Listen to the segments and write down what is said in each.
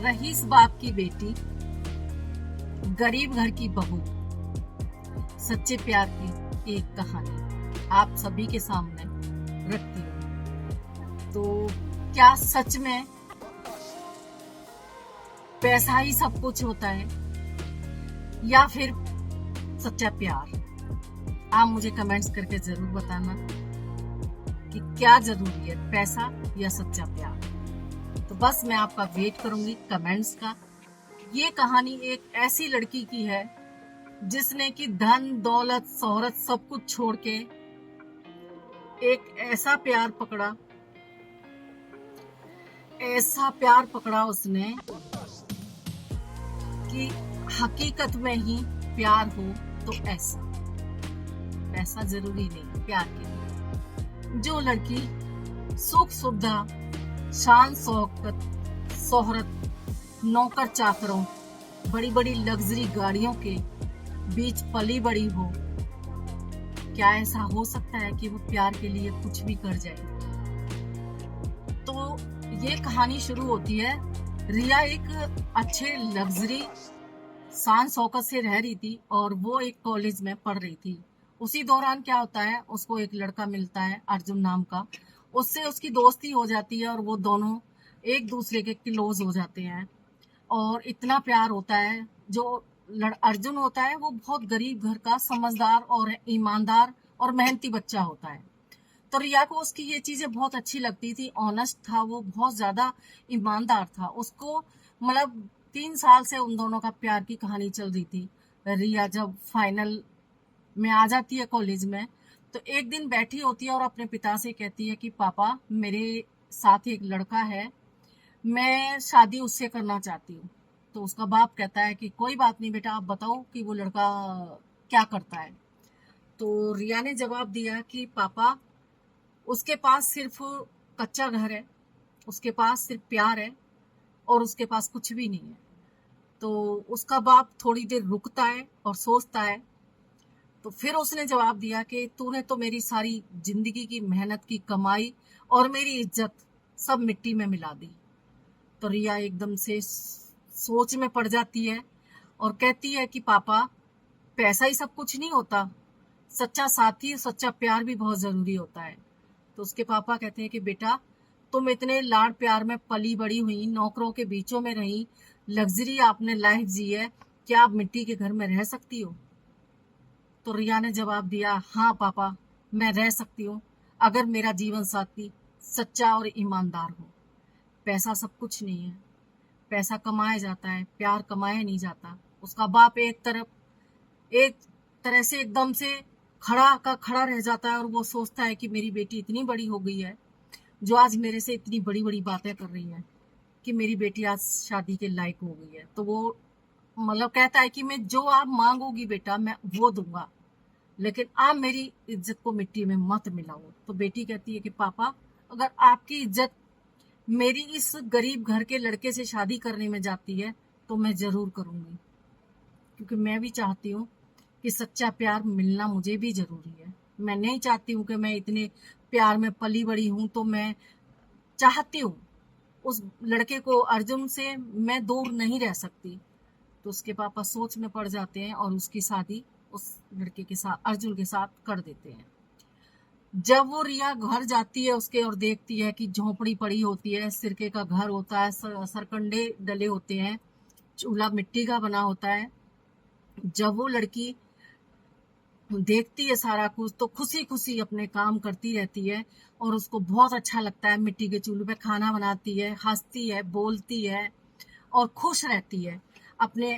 Rice बाप की बेटी, गरीब घर की बहू, सच्चे प्यार की एक कहानी आप सभी के सामने रखती हूँ। तो क्या सच में पैसा ही सब कुछ होता है या फिर सच्चा प्यार? आप मुझे कमेंट्स करके जरूर बताना कि क्या जरूरी है, पैसा या सच्चा प्यार। तो बस मैं आपका वेट करूंगी कमेंट्स का। ये कहानी एक ऐसी लड़की की है जिसने कि धन दौलत शोहरत सब कुछ छोड़ के एक ऐसा प्यार पकड़ा उसने कि हकीकत में ही प्यार हो तो ऐसा। पैसा जरूरी नहीं प्यार के लिए। जो लड़की सुख सुविधा, शान शौकत, शोहरत, नौकर चाकरों, बड़ी बड़ी लग्जरी गाड़ियों के बीच पली बड़ी हो, क्या ऐसा हो सकता है कि वो प्यार के लिए कुछ भी कर जाए? तो ये कहानी शुरू होती है। रिया एक अच्छे लग्जरी शान शौकत से रह रही थी और वो एक कॉलेज में पढ़ रही थी। उसी दौरान क्या होता है, उसको एक लड़का मिलता है अर्जुन नाम का। उससे उसकी दोस्ती हो जाती है और वो दोनों एक दूसरे के क्लोज हो जाते हैं और इतना प्यार होता है। जो अर्जुन होता है वो बहुत गरीब घर का समझदार और ईमानदार और मेहनती बच्चा होता है। तो रिया को उसकी ये चीजें बहुत अच्छी लगती थी। ऑनेस्ट था वो, बहुत ज्यादा ईमानदार था। उसको मतलब 3 साल से उन दोनों का प्यार की कहानी चल रही थी। रिया जब फाइनल में आ जाती है कॉलेज में, तो एक दिन बैठी होती है और अपने पिता से कहती है कि पापा, मेरे साथ एक लड़का है, मैं शादी उससे करना चाहती हूँ। तो उसका बाप कहता है कि कोई बात नहीं बेटा, आप बताओ कि वो लड़का क्या करता है। तो रिया ने जवाब दिया कि पापा, उसके पास सिर्फ कच्चा घर है, उसके पास सिर्फ प्यार है और उसके पास कुछ भी नहीं है। तो उसका बाप थोड़ी देर रुकता है और सोचता है। तो फिर उसने जवाब दिया कि तूने तो मेरी सारी जिंदगी की मेहनत की कमाई और मेरी इज्जत सब मिट्टी में मिला दी। तो रिया एकदम से सोच में पड़ जाती है और कहती है कि पापा, पैसा ही सब कुछ नहीं होता, सच्चा साथी, सच्चा प्यार भी बहुत जरूरी होता है। तो उसके पापा कहते हैं कि बेटा, तुम इतने लाड प्यार में पली बड़ी हुई, नौकरों के बीचों में रही, लग्जरी आपने लाइफ जी है, क्या आप मिट्टी के घर में रह सकती हो? तो रिया ने जवाब दिया, हाँ पापा, मैं रह सकती हूँ अगर मेरा जीवन साथी सच्चा और ईमानदार हो। पैसा सब कुछ नहीं है, पैसा कमाया जाता है, प्यार कमाया नहीं जाता। उसका बाप एक तरह से एकदम से खड़ा का खड़ा रह जाता है और वो सोचता है कि मेरी बेटी इतनी बड़ी हो गई है, जो आज मेरे से इतनी बड़ी बड़ी बातें कर रही है, कि मेरी बेटी आज शादी के लायक हो गई है। तो वो मतलब कहता है कि मैं जो आप मांगोगी बेटा, मैं वो दूंगा, लेकिन आप मेरी इज्जत को मिट्टी में मत मिलाओ। तो बेटी कहती है कि पापा, अगर आपकी इज्जत मेरी इस गरीब घर के लड़के से शादी करने में जाती है तो मैं जरूर करूंगी, क्योंकि मैं भी चाहती हूँ कि सच्चा प्यार मिलना मुझे भी जरूरी है। मैं नहीं चाहती हूँ कि मैं इतने प्यार में पली बड़ी हूँ, तो मैं चाहती हूँ उस लड़के को, अर्जुन से मैं दूर नहीं रह सकती। तो उसके पापा सोच में पड़ जाते हैं और उसकी शादी उस लड़के के साथ, अर्जुन के साथ कर देते हैं। जब वो रिया घर जाती है उसके और देखती है कि झोपड़ी पड़ी होती है, सिरके का घर होता है, सरकंडे डले होते हैं, चूल्हा मिट्टी का बना होता है। जब वो लड़की देखती है सारा कुछ, तो खुशी खुशी अपने काम करती रहती है और उसको बहुत अच्छा लगता है। मिट्टी के चूल्हे पे खाना बनाती है, हंसती है, बोलती है और खुश रहती है। अपने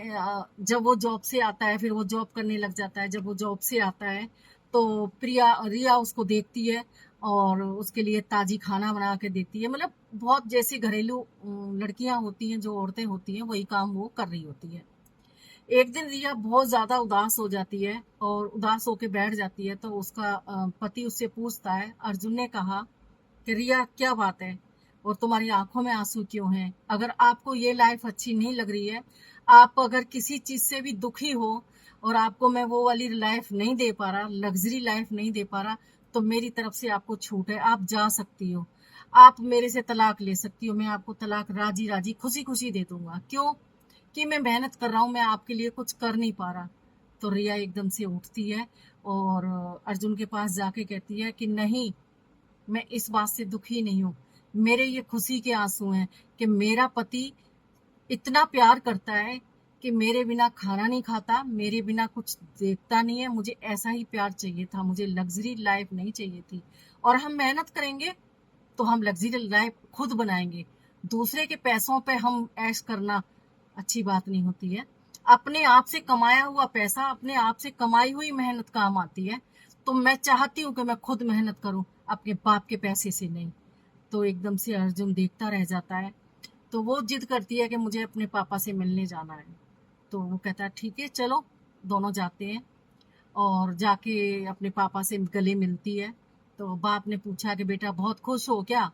जब वो जॉब से आता है, फिर वो जॉब करने लग जाता है। जब वो जॉब से आता है तो रिया उसको देखती है और उसके लिए ताजी खाना बना के देती है। मतलब बहुत जैसी घरेलू लड़कियां होती हैं, जो औरतें होती हैं, वही काम वो कर रही होती है। एक दिन रिया बहुत ज्यादा उदास हो जाती है और उदास होके बैठ जाती है। तो उसका पति उससे पूछता है, अर्जुन ने कहा कि रिया, क्या बात है और तुम्हारी आंखों में आंसू क्यों हैं? अगर आपको ये लाइफ अच्छी नहीं लग रही है, आप अगर किसी चीज से भी दुखी हो और आपको मैं वो वाली लाइफ नहीं दे पा रहा, लग्जरी लाइफ नहीं दे पा रहा, तो मेरी तरफ से आपको छूट है, आप जा सकती हो। आप मेरे से तलाक ले सकती हो, मैं आपको तलाक राजी राजी खुशी खुशी दे दूंगा। क्यों? कि मैं मेहनत कर रहा हूँ, मैं आपके लिए कुछ कर नहीं पा रहा। तो रिया एकदम से उठती है और अर्जुन के पास जाके कहती है कि नहीं, मैं इस बात से दुखी नहीं हूँ, मेरे ये खुशी के आंसू हैं कि मेरा पति इतना प्यार करता है कि मेरे बिना खाना नहीं खाता, मेरे बिना कुछ देखता नहीं है। मुझे ऐसा ही प्यार चाहिए था, मुझे लग्जरी लाइफ नहीं चाहिए थी। और हम मेहनत करेंगे तो हम लग्जरी लाइफ खुद बनाएंगे। दूसरे के पैसों पे हम ऐश करना अच्छी बात नहीं होती है। अपने आप से कमाया हुआ पैसा, अपने आप से कमाई हुई मेहनत काम आती है। तो मैं चाहती हूँ कि मैं खुद मेहनत करूँ, अपने बाप के पैसे से नहीं। तो एकदम से अर्जुन देखता रह जाता है। तो वो जिद करती है कि मुझे अपने पापा से मिलने जाना है। तो वो कहता है ठीक है चलो, दोनों जाते हैं और जाके अपने पापा से गले मिलती है। तो बाप ने पूछा कि बेटा बहुत खुश हो क्या?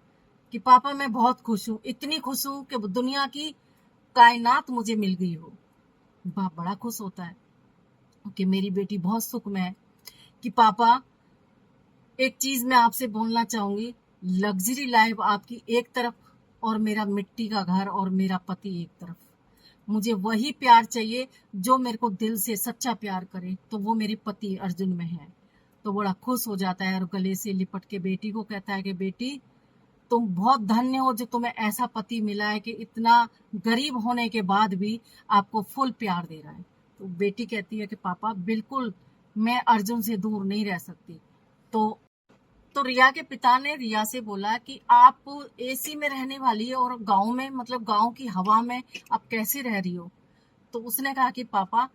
कि पापा मैं बहुत खुश हूँ, इतनी खुश हूँ कि दुनिया की कायनात मुझे मिल गई हो। बाप बड़ा खुश होता है कि मेरी बेटी बहुत सुख में है। कि पापा एक चीज मैं आपसे बोलना चाहूंगी, लग्जरी लाइफ आपकी एक तरफ और मेरा मिट्टी का घर और मेरा पति एक तरफ। मुझे वही प्यार चाहिए जो मेरे को दिल से सच्चा प्यार करे, तो वो मेरे पति अर्जुन में है। तो बड़ा खुश हो जाता है और गले से लिपट के बेटी को कहता है कि बेटी तुम बहुत धन्य हो जो तुम्हें ऐसा पति मिला है कि इतना गरीब होने के बाद भी आपको फुल प्यार दे रहा है। तो बेटी कहती है कि पापा बिल्कुल मैं अर्जुन से दूर नहीं रह सकती। तो तो रिया के पिता ने रिया से बोला कि आप एसी में रहने वाली है और गांव में, मतलब गांव की हवा में आप कैसे रह रही हो? तो उसने कहा कि पापा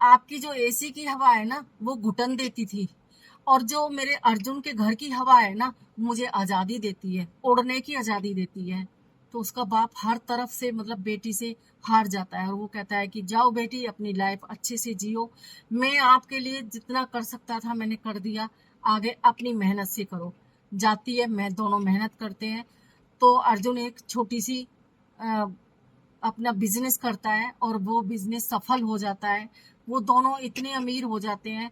आपकी जो एसी की हवा है ना वो घुटन देती थी, और जो मेरे अर्जुन के घर की हवा है ना मुझे आजादी देती है, उड़ने की आजादी देती है। तो उसका बाप हर तरफ से मतलब बेटी से हार जाता है और वो कहता है कि जाओ बेटी अपनी लाइफ अच्छे से जियो, मैं आपके लिए जितना कर सकता था मैंने कर दिया, आगे अपनी मेहनत से करो। जाती है, मैं दोनों मेहनत करते हैं। तो अर्जुन एक छोटी सी अ, अपना बिजनेस करता है और वो बिजनेस सफल हो जाता है। वो दोनों इतने अमीर हो जाते हैं,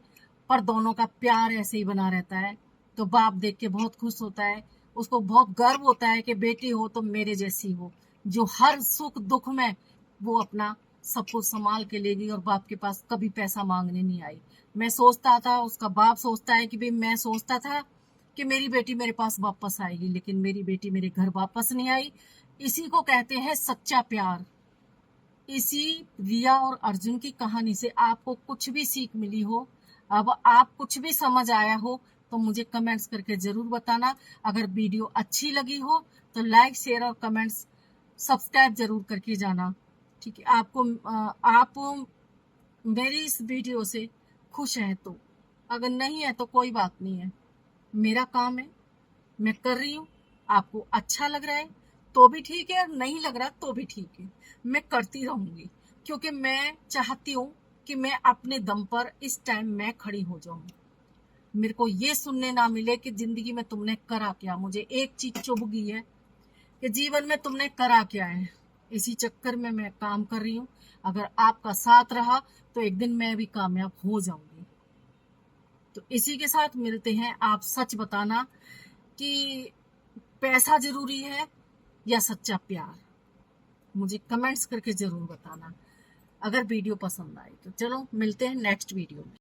पर दोनों का प्यार ऐसे ही बना रहता है। तो बाप देख के बहुत खुश होता है, उसको बहुत गर्व होता है कि बेटी हो तो मेरे जैसी हो, जो हर सुख दुख में वो अपना सब कुछ संभाल के लेगी और बाप के पास कभी पैसा मांगने नहीं आई। मैं सोचता था, उसका बाप सोचता है कि भाई मैं सोचता था कि मेरी बेटी मेरे पास वापस आएगी, लेकिन मेरी बेटी मेरे घर वापस नहीं आई। इसी को कहते हैं सच्चा प्यार। इसी रिया और अर्जुन की कहानी से आपको कुछ भी सीख मिली हो, अब आप कुछ भी समझ आया हो, तो मुझे कमेंट्स करके जरूर बताना। अगर वीडियो अच्छी लगी हो तो लाइक शेयर और कमेंट्स सब्सक्राइब जरूर करके जाना। ठीक है, आप मेरी इस वीडियो से खुश हैं तो, अगर नहीं है तो कोई बात नहीं है, मेरा काम है, मैं कर रही हूँ। आपको अच्छा लग रहा है तो भी ठीक है, नहीं लग रहा तो भी ठीक है, मैं करती रहूंगी। क्योंकि मैं चाहती हूँ कि मैं अपने दम पर इस टाइम मैं खड़ी हो जाऊं, मेरे को ये सुनने ना मिले कि जिंदगी में तुमने करा क्या। मुझे एक चीज चुभ गई है कि जीवन में तुमने करा क्या है। इसी चक्कर में मैं काम कर रही हूँ। अगर आपका साथ रहा तो एक दिन मैं भी कामयाब हो जाऊंगी। तो इसी के साथ मिलते हैं। आप सच बताना कि पैसा जरूरी है या सच्चा प्यार, मुझे कमेंट्स करके जरूर बताना। अगर वीडियो पसंद आए तो चलो मिलते हैं नेक्स्ट वीडियो में।